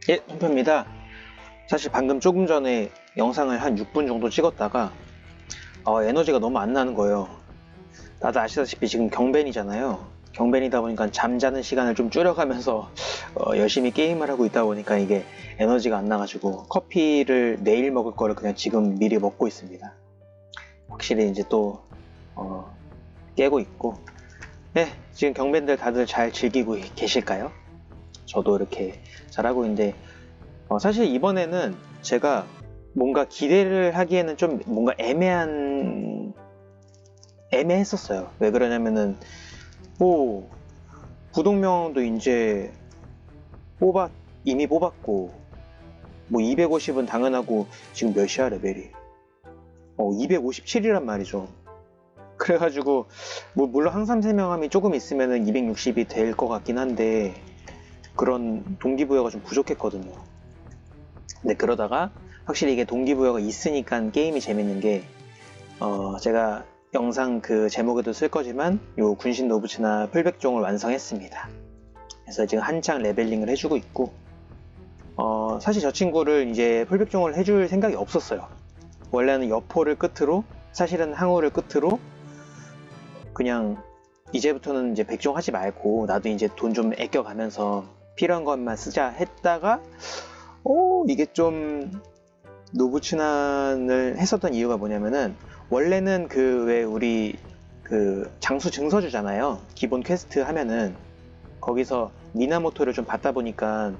예, 통표입니다. 사실 방금 조금 전에 영상을 한 6분 정도 찍었다가 에너지가 너무 안 나는 거예요. 다들 아시다시피 지금 경벤이잖아요. 경벤이다 보니까 잠자는 시간을 좀 줄여가면서 열심히 게임을 하고 있다 보니까 이게 에너지가 안 나가지고 커피를 내일 먹을 거를 그냥 지금 미리 먹고 있습니다. 확실히 이제 또 깨고 있고, 네, 지금 경벤들 다들 잘 즐기고 계실까요? 저도 이렇게 잘하고 있는데 사실 이번에는 제가 뭔가 기대를 하기에는 좀 뭔가 애매했었어요. 왜 그러냐면은 뭐 부동명도 이제 이미 뽑았고, 뭐 250은 당연하고, 지금 몇이야 레벨이? 257이란 말이죠. 그래가지고 뭐 물론 항상 세명함이 조금 있으면은 260이 될 것 같긴 한데 그런 동기부여가 좀 부족했거든요. 근데 그러다가 확실히 이게 동기부여가 있으니까 게임이 재밌는 게 제가 영상 그 제목에도 쓸 거지만 요 군신 노부츠나 풀백종을 완성했습니다. 그래서 지금 한창 레벨링을 해주고 있고 사실 저 친구를 이제 풀백종을 해줄 생각이 없었어요. 원래는 여포를 끝으로, 사실은 항우를 끝으로 그냥 이제부터는 이제 백종 하지 말고 나도 이제 돈 좀 아껴가면서 필요한 것만 쓰자 했다가 이게 좀 노부츠난을 했었던 이유가 뭐냐면은 원래는 그 왜 우리 그 장수 증서주잖아요. 기본 퀘스트 하면은 거기서 미나모토를 좀 받다 보니까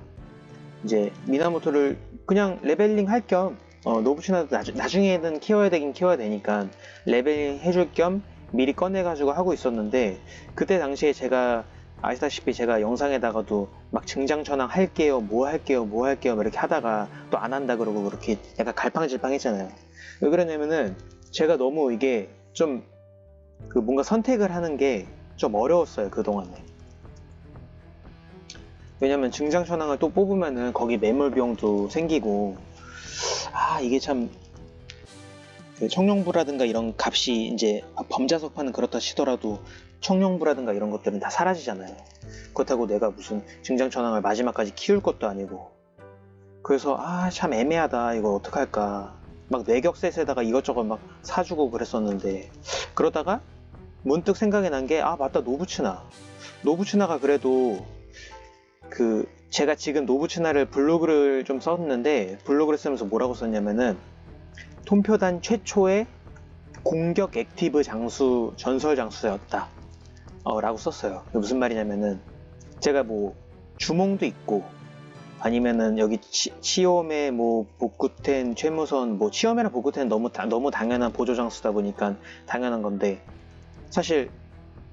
이제 미나모토를 그냥 레벨링 할 겸 노부츠나도 나중에는 키워야 되긴 키워야 되니까 레벨링 해줄 겸 미리 꺼내가지고 하고 있었는데, 그때 당시에 제가 아시다시피 제가 영상에다가도 막 증장천왕 할게요 뭐 할게요 뭐 할게요 이렇게 하다가 또 안 한다 그러고 그렇게 약간 갈팡질팡 했잖아요. 왜 그러냐면은 제가 너무 이게 좀 그 뭔가 선택을 하는 게 좀 어려웠어요 그동안에. 왜냐면 증장천왕을 또 뽑으면은 거기 매몰 비용도 생기고, 이게 참 그 청룡부라든가 이런 값이 이제 범자석판은 그렇다 치더라도 청룡부라든가 이런 것들은 다 사라지잖아요. 그렇다고 내가 무슨 증장천왕을 마지막까지 키울 것도 아니고. 그래서 참 애매하다, 이거 어떡할까. 막 뇌격셋에다가 이것저것 막 사주고 그랬었는데, 그러다가 문득 생각이 난 게 맞다, 노부츠나가 그래도 그 제가 지금 노부츠나를 블로그를 좀 썼는데, 블로그를 쓰면서 뭐라고 썼냐면은 톰표단 최초의 공격 액티브 장수, 전설 장수였다 라고 썼어요. 무슨 말이냐면은 제가 뭐 주몽도 있고, 아니면은 여기 치오메 뭐 복구텐 최무선, 뭐 치오메랑 복구텐 너무 당연한 보조 장수다 보니까 당연한 건데, 사실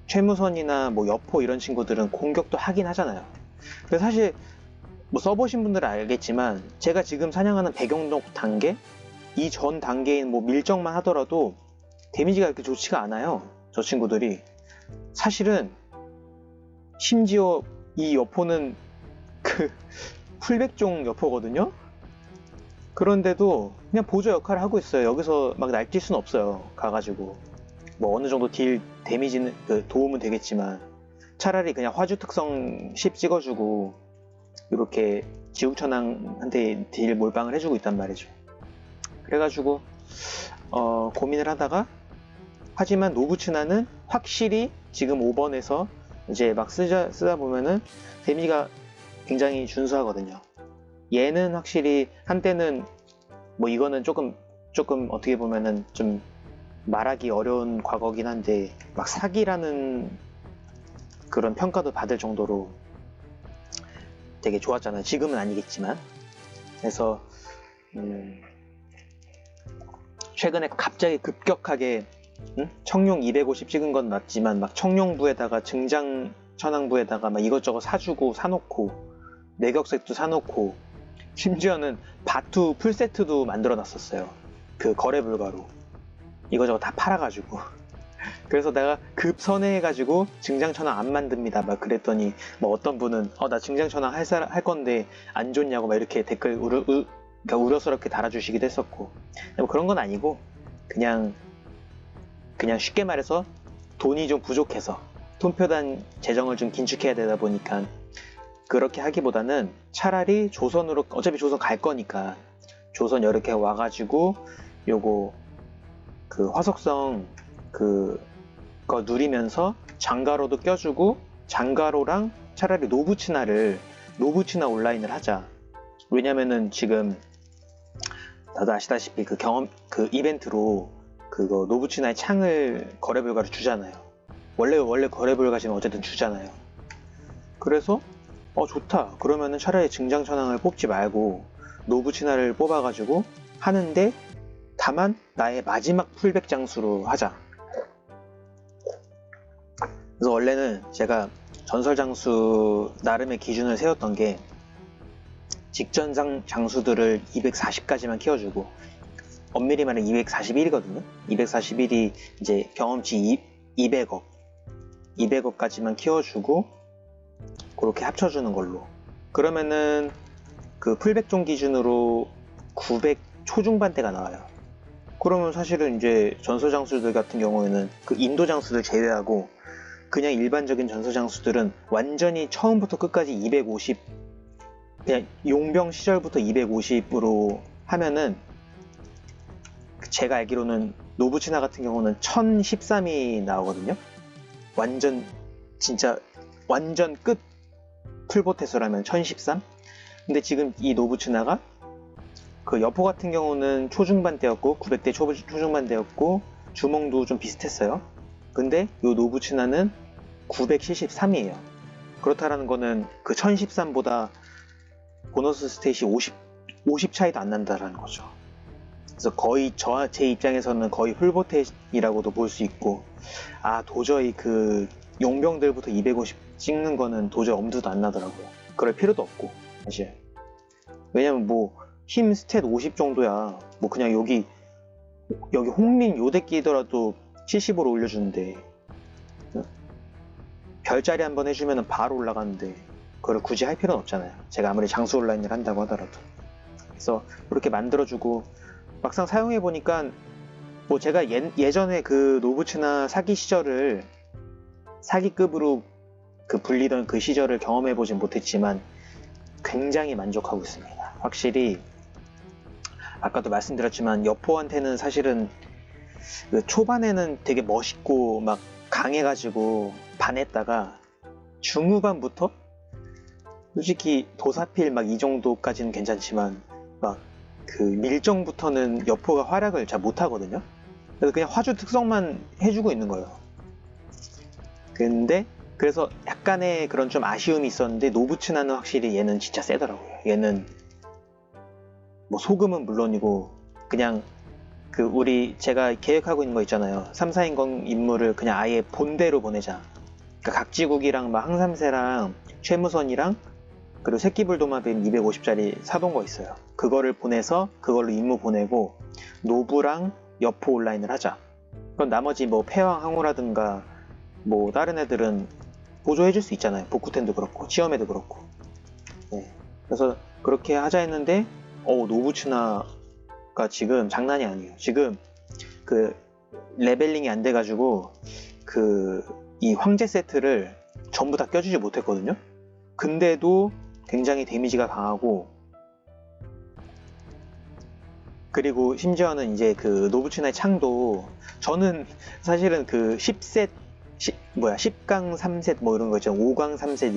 최무선이나 뭐 여포 이런 친구들은 공격도 하긴 하잖아요. 근데 사실 뭐 써보신 분들은 알겠지만 제가 지금 사냥하는 배경록 단계, 이 전 단계인 뭐 밀정만 하더라도 데미지가 그렇게 좋지가 않아요. 저 친구들이. 사실은 심지어 이 여포는 그 풀백종 여포거든요. 그런데도 그냥 보조 역할을 하고 있어요. 여기서 막 날뛸 수는 없어요. 가가지고 뭐 어느 정도 딜 데미지는 도움은 되겠지만, 차라리 그냥 화주 특성 10 찍어주고 이렇게 지옥천왕한테 딜 몰빵을 해주고 있단 말이죠. 그래가지고 고민을 하다가, 하지만 노부츠나는 확실히 지금 5번에서 이제 막 쓰다 보면은 데미지가 굉장히 준수하거든요. 얘는 확실히 한때는 뭐 이거는 조금 어떻게 보면은 좀 말하기 어려운 과거긴 한데 막 사기라는 그런 평가도 받을 정도로 되게 좋았잖아요. 지금은 아니겠지만. 그래서 최근에 갑자기 급격하게 청룡 250 찍은 건 맞지만 막 청룡부에다가 증장천왕부에다가 막 이것저것 사주고 사놓고 내격색도 사놓고 심지어는 바투 풀세트도 만들어 놨었어요. 그 거래 불가로 이거저거 다 팔아가지고. 그래서 내가 급 선회해가지고 증장천왕 안 만듭니다 막 그랬더니 뭐 어떤 분은 나 증장천왕 할 건데 안 좋냐고 막 이렇게 댓글 그러니까 우려스럽게 달아주시기도 했었고, 뭐 그런 건 아니고 그냥 쉽게 말해서 돈이 좀 부족해서 톰표단 재정을 좀 긴축해야 되다 보니까 그렇게 하기보다는 차라리 조선으로, 어차피 조선 갈 거니까 조선 이렇게 와가지고 요거 그 화속성 그거 누리면서 장가로도 껴주고, 장가로랑 차라리 노부치나 온라인을 하자. 왜냐면은 지금 다들 아시다시피 그 경험 그 이벤트로 그거 노부치나의 창을 거래불가로 주잖아요. 원래 거래불가 지금 어쨌든 주잖아요. 그래서 좋다. 그러면은 차라리 증장천왕을 뽑지 말고 노부치나를 뽑아가지고 하는데, 다만 나의 마지막 풀백 장수로 하자. 그래서 원래는 제가 전설 장수 나름의 기준을 세웠던 게, 직전 장수들을 240까지만 키워주고, 엄밀히 말해 241이거든요. 241이 이제 경험치 200억까지만 키워주고 그렇게 합쳐주는 걸로. 그러면은 그 풀백종 기준으로 900 초중반대가 나와요. 그러면 사실은 이제 전설 장수들 같은 경우에는 그 인도 장수들 제외하고 그냥 일반적인 전설 장수들은 완전히 처음부터 끝까지 250, 그냥 용병 시절부터 250으로 하면은, 제가 알기로는 노부치나 같은 경우는 1013이 나오거든요. 진짜 완전 끝 풀보테스라면 1013? 근데 지금 이 노부치나가 그 여포 같은 경우는 초중반대였고 900대 초중반대였고 주몽도 좀 비슷했어요. 근데 요 노부치나는 973이에요. 그렇다라는 거는 그 1013보다 보너스 스탯이 50 차이도 안 난다라는 거죠. 그래서 거의 제 입장에서는 거의 풀보텟이라고도 볼 수 있고, 도저히 그 용병들부터 250 찍는 거는 도저히 엄두도 안 나더라고요. 그럴 필요도 없고, 사실. 왜냐면 뭐 힘 스탯 50 정도야 뭐 그냥 여기 홍민 요대 끼더라도 70으로 올려주는데, 별자리 한번 해주면 바로 올라가는데 그걸 굳이 할 필요는 없잖아요. 제가 아무리 장수 온라인을 한다고 하더라도. 그래서 그렇게 만들어주고, 막상 사용해보니까 뭐 제가 예전에 그 노부치나 사기 시절을, 사기급으로 그 불리던 그 시절을 경험해보진 못했지만 굉장히 만족하고 있습니다. 확실히 아까도 말씀드렸지만 여포한테는 사실은 그 초반에는 되게 멋있고 막 강해가지고 반했다가 중후반부터 솔직히 도사필 막 이 정도까지는 괜찮지만 막 그 밀정부터는 여포가 활약을 잘 못하거든요. 그래서 그냥 화주 특성만 해주고 있는 거예요. 근데 그래서 약간의 그런 좀 아쉬움이 있었는데, 노부치나는 확실히 얘는 진짜 세더라고요. 얘는 뭐 소금은 물론이고 그냥 그 제가 계획하고 있는 거 있잖아요. 3, 4인공 인물을 그냥 아예 본대로 보내자. 그러니까 각지국이랑 막 항삼세랑 최무선이랑 그리고 새끼불도마뱀 250짜리 사본 거 있어요. 그거를 보내서 그걸로 임무 보내고 노부랑 여포 온라인을 하자. 그럼 나머지 뭐 패왕 항우라든가 뭐 다른 애들은 보조해줄 수 있잖아요. 복구텐도 그렇고 치어메도 그렇고. 네. 그래서 그렇게 하자 했는데 노부치나가 지금 장난이 아니에요. 지금 그 레벨링이 안 돼가지고 이 황제 세트를 전부 다 껴주지 못했거든요. 근데도 굉장히 데미지가 강하고, 그리고 심지어는 이제 그 노부치나의 창도, 저는 사실은 그 10강 3셋 뭐 이런 거 있죠. 5강 3셋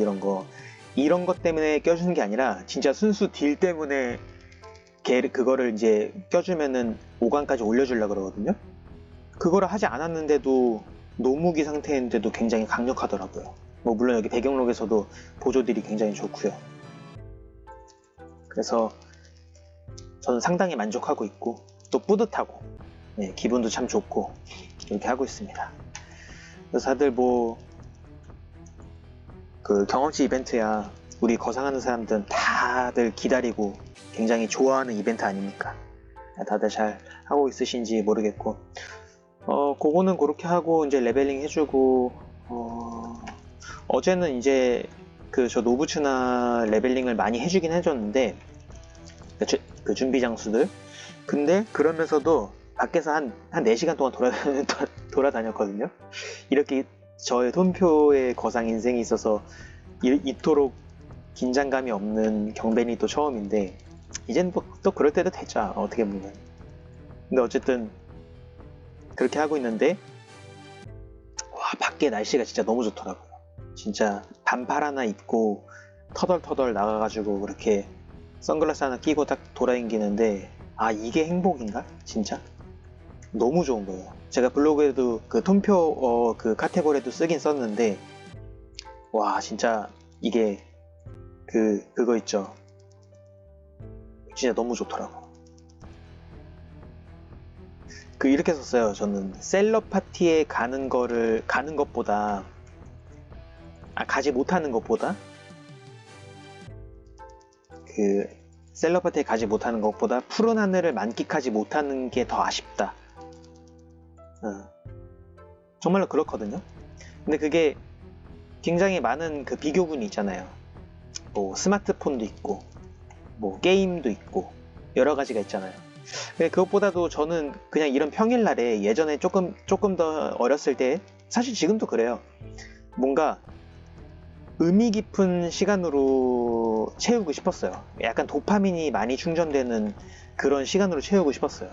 이런 것 때문에 껴주는 게 아니라 진짜 순수 딜 때문에 그거를 이제 껴주면은 5강까지 올려주려고 그러거든요. 그거를 하지 않았는데도 노무기 상태인데도 굉장히 강력하더라고요. 뭐 물론 여기 배경록에서도 보조들이 굉장히 좋고요. 그래서 저는 상당히 만족하고 있고 또 뿌듯하고, 네, 기분도 참 좋고 이렇게 하고 있습니다. 그래서 다들 뭐 그 경험치 이벤트야 우리 거상하는 사람들은 다들 기다리고 굉장히 좋아하는 이벤트 아닙니까? 다들 잘 하고 있으신지 모르겠고, 그거는 그렇게 하고 이제 레벨링 해주고, 어제는 이제 저 노부츠나 레벨링을 많이 해주긴 해줬는데, 그 준비 장수들. 근데 그러면서도 밖에서 한 4시간 동안 돌아다녔거든요. 이렇게 저의 돈표의 거상 인생이 있어서 이토록 긴장감이 없는 경벤이 또 처음인데 이젠 또 그럴 때도 됐죠, 어떻게 보면. 근데 어쨌든 그렇게 하고 있는데 와, 밖에 날씨가 진짜 너무 좋더라고요. 진짜 반팔 하나 입고 터덜터덜 나가가지고 그렇게 선글라스 하나 끼고 딱 돌아다니는데 아, 이게 행복인가? 진짜? 너무 좋은 거예요. 제가 블로그에도 그 톰표 그 카테고리에도 쓰긴 썼는데 와, 진짜 이게 그거 있죠. 진짜 너무 좋더라고. 이렇게 썼어요. 저는 셀럽 파티에 가는 것보다 가지 못하는 것보다 셀럽 파티에 가지 못하는 것보다 푸른 하늘을 만끽하지 못하는 게 더 아쉽다. 정말로 그렇거든요. 근데 그게 굉장히 많은 그 비교군이 있잖아요. 뭐 스마트폰도 있고 뭐 게임도 있고 여러 가지가 있잖아요. 근데 그것보다도 저는 그냥 이런 평일날에 예전에 조금 더 어렸을 때, 사실 지금도 그래요. 뭔가 의미 깊은 시간으로 채우고 싶었어요. 약간 도파민이 많이 충전되는 그런 시간으로 채우고 싶었어요.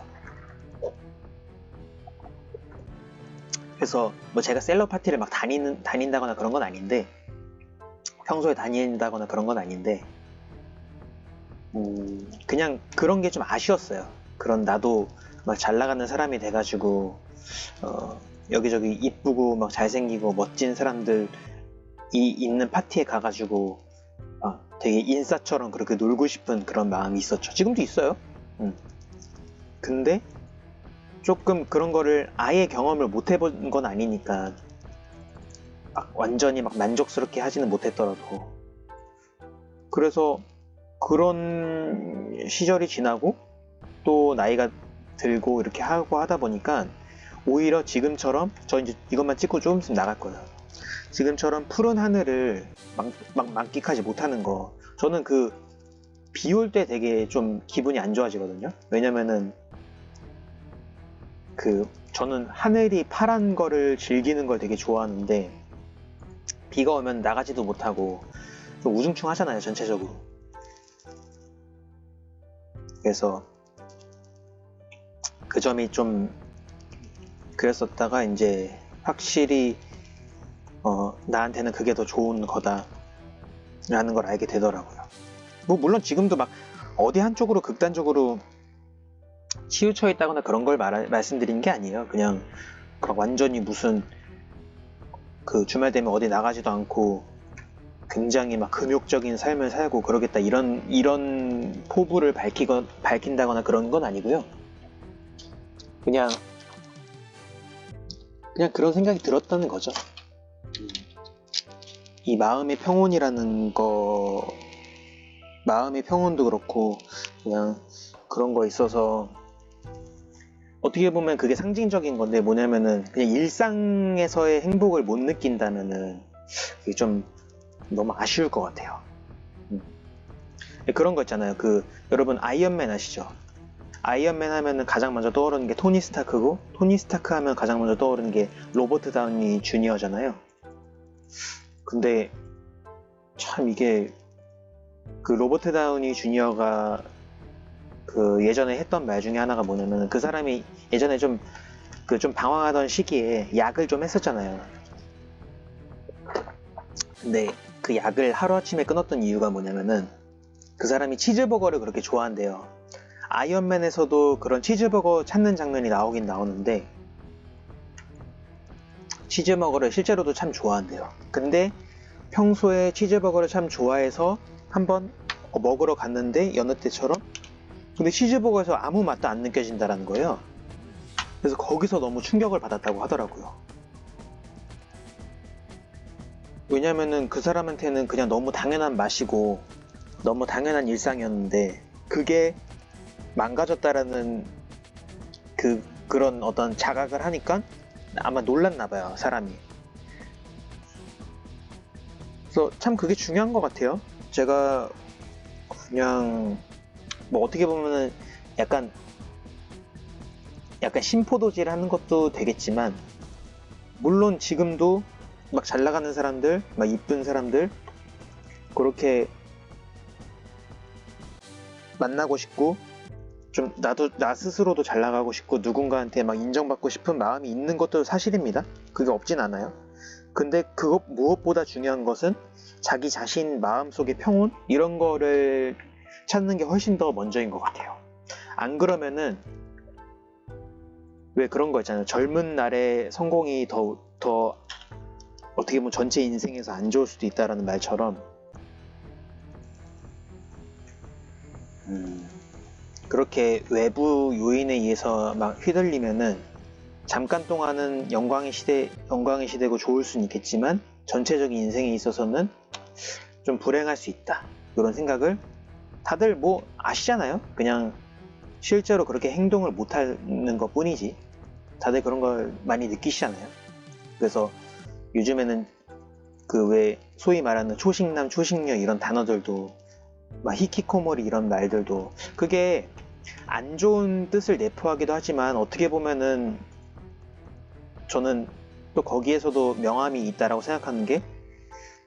그래서 뭐 제가 셀럽 파티를 막 다닌다거나 그런 건 아닌데, 평소에 다닌다거나 그런 건 아닌데, 그냥 그런 게 좀 아쉬웠어요. 그런 나도 막 잘 나가는 사람이 돼가지고 여기저기 이쁘고 막 잘생기고 멋진 사람들이 있는 파티에 가가지고 되게 인싸처럼 그렇게 놀고 싶은 그런 마음이 있었죠. 지금도 있어요. 근데 조금 그런 거를 아예 경험을 못 해본 건 아니니까 막 완전히 막 만족스럽게 하지는 못했더라도, 그래서 그런 시절이 지나고 또 나이가 들고 이렇게 하고 하다 보니까 오히려 지금처럼, 저 이제 이것만 찍고 조금 있으면 나갈 거예요. 지금처럼 푸른 하늘을 막 만끽하지 못하는 거, 저는 비 올 때 되게 좀 기분이 안 좋아지거든요. 왜냐면은 저는 하늘이 파란 거를 즐기는 걸 되게 좋아하는데 비가 오면 나가지도 못하고 좀 우중충하잖아요, 전체적으로. 그래서 그 점이 좀 그랬었다가 이제 확실히 나한테는 그게 더 좋은 거다 라는 걸 알게 되더라고요. 뭐 물론 지금도 막 어디 한쪽으로 극단적으로 치우쳐 있다거나 그런 걸 말씀드린 게 아니에요. 그냥 완전히 무슨 주말 되면 어디 나가지도 않고 굉장히 막 금욕적인 삶을 살고 그러겠다, 이런 포부를 밝힌다거나 그런 건 아니고요. 그냥 그런 생각이 들었다는 거죠. 이 마음의 평온이라는 거, 마음의 평온도 그렇고 그냥 그런 거 있어서 어떻게 보면 그게 상징적인 건데, 뭐냐면은 그냥 일상에서의 행복을 못 느낀다면은 그게 좀 너무 아쉬울 것 같아요. 그런 거 있잖아요. 여러분 아이언맨 아시죠? 아이언맨 하면은 가장 먼저 떠오르는 게 토니 스타크고, 토니 스타크 하면 가장 먼저 떠오르는 게 로버트 다우니 주니어잖아요. 근데 참 이게 로버트 다우니 주니어가 예전에 했던 말 중에 하나가 뭐냐면, 그 사람이 예전에 좀 방황하던 시기에 약을 좀 했었잖아요. 근데 그 약을 하루아침에 끊었던 이유가 뭐냐면은 그 사람이 치즈버거를 그렇게 좋아한대요. 아이언맨에서도 그런 치즈버거 찾는 장면이 나오긴 나오는데 치즈버거를 실제로도 참 좋아한대요. 근데 평소에 치즈버거를 참 좋아해서 한번 먹으러 갔는데 여느 때처럼, 근데 치즈버거에서 아무 맛도 안 느껴진다라는 거예요. 그래서 거기서 너무 충격을 받았다고 하더라고요. 왜냐면은 그 사람한테는 그냥 너무 당연한 맛이고 너무 당연한 일상이었는데 그게 망가졌다라는 그런 어떤 자각을 하니까 아마 놀랐나봐요, 사람이. 그래서 참 그게 중요한 것 같아요. 제가 그냥 뭐 어떻게 보면은 약간 심포도질 하는 것도 되겠지만, 물론 지금도 막 잘 나가는 사람들, 막 이쁜 사람들, 그렇게 만나고 싶고 좀 나 스스로도 잘 나가고 싶고 누군가한테 막 인정받고 싶은 마음이 있는 것도 사실입니다. 그게 없진 않아요. 근데 그것 무엇보다 중요한 것은 자기 자신 마음속의 평온 이런 거를 찾는 게 훨씬 더 먼저인 것 같아요. 안 그러면은 왜 그런 거 있잖아요. 젊은 날의 성공이 더 어떻게 보면 전체 인생에서 안 좋을 수도 있다라는 말처럼 그렇게 외부 요인에 의해서 막 휘둘리면은 잠깐 동안은 영광의 시대고 좋을 수는 있겠지만 전체적인 인생에 있어서는 좀 불행할 수 있다. 이런 생각을 다들 뭐 아시잖아요. 그냥 실제로 그렇게 행동을 못하는 것 뿐이지. 다들 그런 걸 많이 느끼시잖아요. 그래서 요즘에는 그 왜 소위 말하는 초식남, 초식녀 이런 단어들도 막 히키코모리 이런 말들도 그게 안 좋은 뜻을 내포하기도 하지만 어떻게 보면은 저는 또 거기에서도 명암이 있다라고 생각하는 게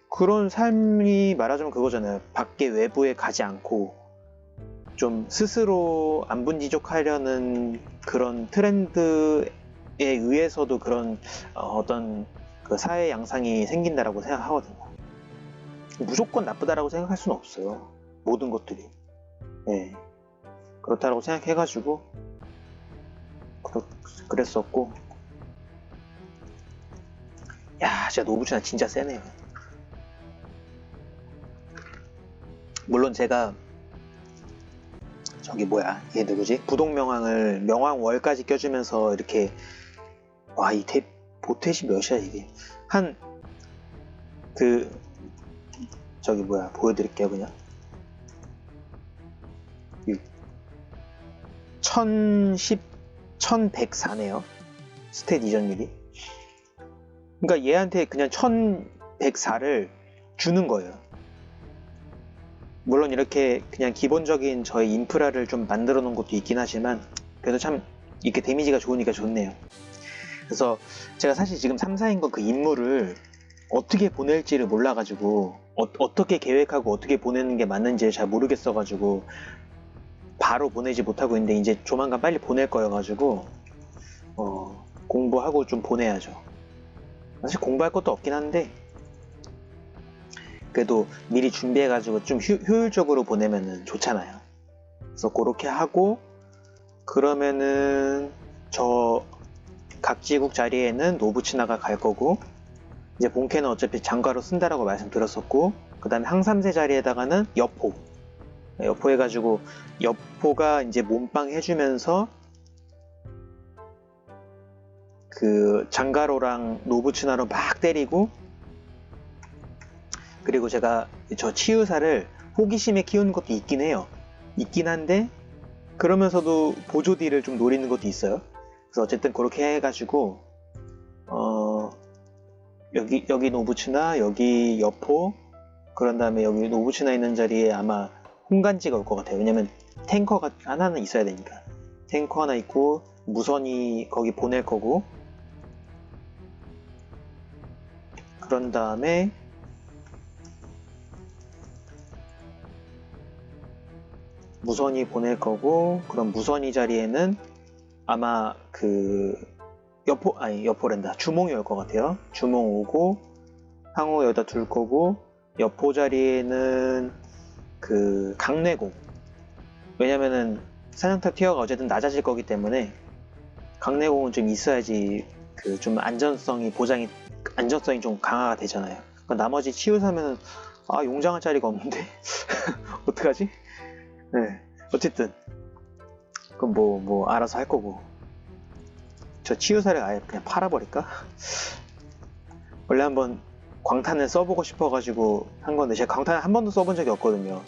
그런 삶이 말하자면 그거잖아요. 밖에 외부에 가지 않고 좀 스스로 안분지족하려는 그런 트렌드에 의해서도 그런 어떤 그 사회 양상이 생긴다라고 생각하거든요. 무조건 나쁘다라고 생각할 수는 없어요. 모든 것들이. 네. 그렇다라고 생각해가지고 그랬었고 야 진짜 노부츠나 진짜 세네요. 물론 제가 저기 뭐야 얘 누구지? 부동명왕을 명왕월까지 껴주면서 이렇게 와 이 보텟이 몇이야 이게 한 그 저기 뭐야 보여드릴게요 그냥 1104네요 스탯 이전율이. 그러니까 얘한테 그냥 1104를 주는 거예요. 물론 이렇게 그냥 기본적인 저의 인프라를 좀 만들어 놓은 것도 있긴 하지만 그래도 참 이렇게 데미지가 좋으니까 좋네요. 그래서 제가 사실 지금 3, 4인 건 그 임무를 어떻게 보낼지를 몰라가지고 어떻게 계획하고 어떻게 보내는 게 맞는지 잘 모르겠어가지고 바로 보내지 못하고 있는데 이제 조만간 빨리 보낼 거여가지고 공부하고 좀 보내야죠. 사실 공부할 것도 없긴 한데 그래도 미리 준비해가지고 좀 효율적으로 보내면은 좋잖아요. 그래서 그렇게 하고 그러면은 저 각지국 자리에는 노부츠나가 갈 거고 이제 본캐는 어차피 장가로 쓴다라고 말씀드렸었고 그 다음에 항삼세 자리에다가는 여포 해가지고 여포가 이제 몸빵 해주면서 그 장가로랑 노부츠나로 막 때리고 그리고 제가 저 치유사를 호기심에 키우는 것도 있긴 해요. 있긴 한데 그러면서도 보조딜을 좀 노리는 것도 있어요. 그래서 어쨌든 그렇게 해가지고 여기 노부츠나 여기 여포 그런 다음에 여기 노부츠나 있는 자리에 아마 홍간지가 올 것 같아요. 왜냐면 탱커가 하나는 있어야 되니까 탱커 하나 있고 무선이 거기 보낼 거고 그런 다음에 무선이 보낼 거고 그럼 무선이 자리에는 아마 그 여포랜다 주몽이 올 것 같아요. 주몽 오고 항우 여기다 둘 거고 여포 자리에는 그 강내공 왜냐면은 사냥탑 티어가 어쨌든 낮아질 거기 때문에 강내공은 좀 있어야지 그 좀 안전성이 좀 강화가 되잖아요. 그러니까 나머지 치유사면은 용장할 자리가 없는데 어떡하지? 네 어쨌든 그럼 뭐 알아서 할 거고 저 치유사를 아예 그냥 팔아버릴까? 원래 한번 광탄을 써보고 싶어가지고 한 건데 제가 광탄을 한 번도 써본 적이 없거든요.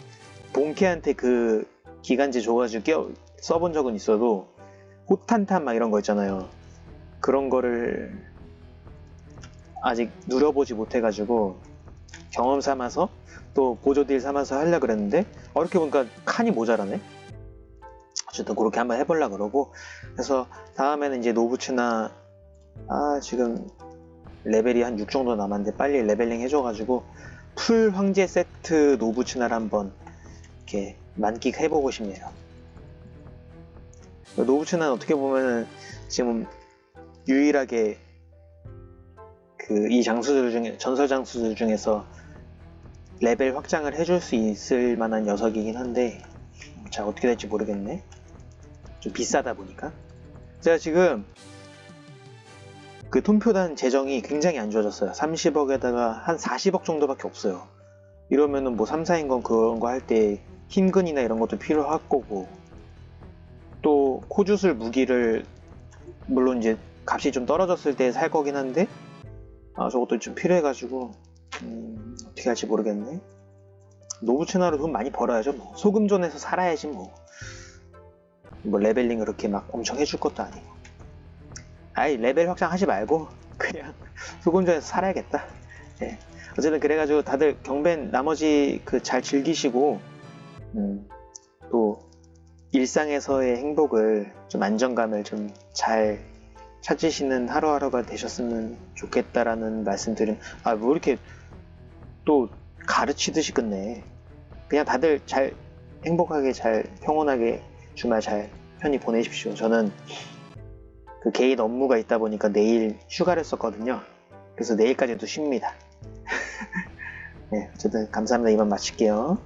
본캐한테 그 기간제 줘가지고 써본 적은 있어도 호탄탄 막 이런 거 있잖아요. 그런 거를 아직 누려보지 못해가지고 경험 삼아서 또 보조딜 삼아서 하려고 그랬는데 이렇게 보니까 칸이 모자라네. 어쨌든 그렇게 한번 해보려고 그러고 그래서 다음에는 이제 노부츠나 지금 레벨이 한 6 정도 남았는데 빨리 레벨링 해줘가지고 풀 황제 세트 노부츠나를 한번 이렇게 만끽해보고 싶네요. 노부츠는 어떻게 보면 지금 유일하게 그 이 장수들 중에 전설 장수들 중에서 레벨 확장을 해줄 수 있을 만한 녀석이긴 한데 자 어떻게 될지 모르겠네. 좀 비싸다 보니까 제가 지금 그 톰표단 재정이 굉장히 안 좋아졌어요. 30억에다가 한 40억 정도밖에 없어요. 이러면은 뭐 3, 4인건 그런 거 할 때 힘근이나 이런 것도 필요할 거고 또 코주술 무기를 물론 이제 값이 좀 떨어졌을 때 살 거긴 한데 저것도 좀 필요해가지고 어떻게 할지 모르겠네. 노부츠나로 돈 많이 벌어야죠. 뭐. 소금존에서 살아야지 뭐 레벨링 그렇게 막 엄청 해줄 것도 아니고. 아이 레벨 확장하지 말고 그냥 소금존에서 살아야겠다. 예. 어쨌든 그래가지고 다들 경벤 나머지 그 잘 즐기시고 또 일상에서의 행복을 좀 안정감을 좀 잘 찾으시는 하루하루가 되셨으면 좋겠다라는 말씀드림. 뭐 이렇게 또 가르치듯이 끝내. 그냥 다들 잘 행복하게 잘 평온하게 주말 잘 편히 보내십시오. 저는 그 개인 업무가 있다 보니까 내일 휴가를 썼거든요. 그래서 내일까지도 쉽니다. 네, 어쨌든 감사합니다. 이만 마칠게요.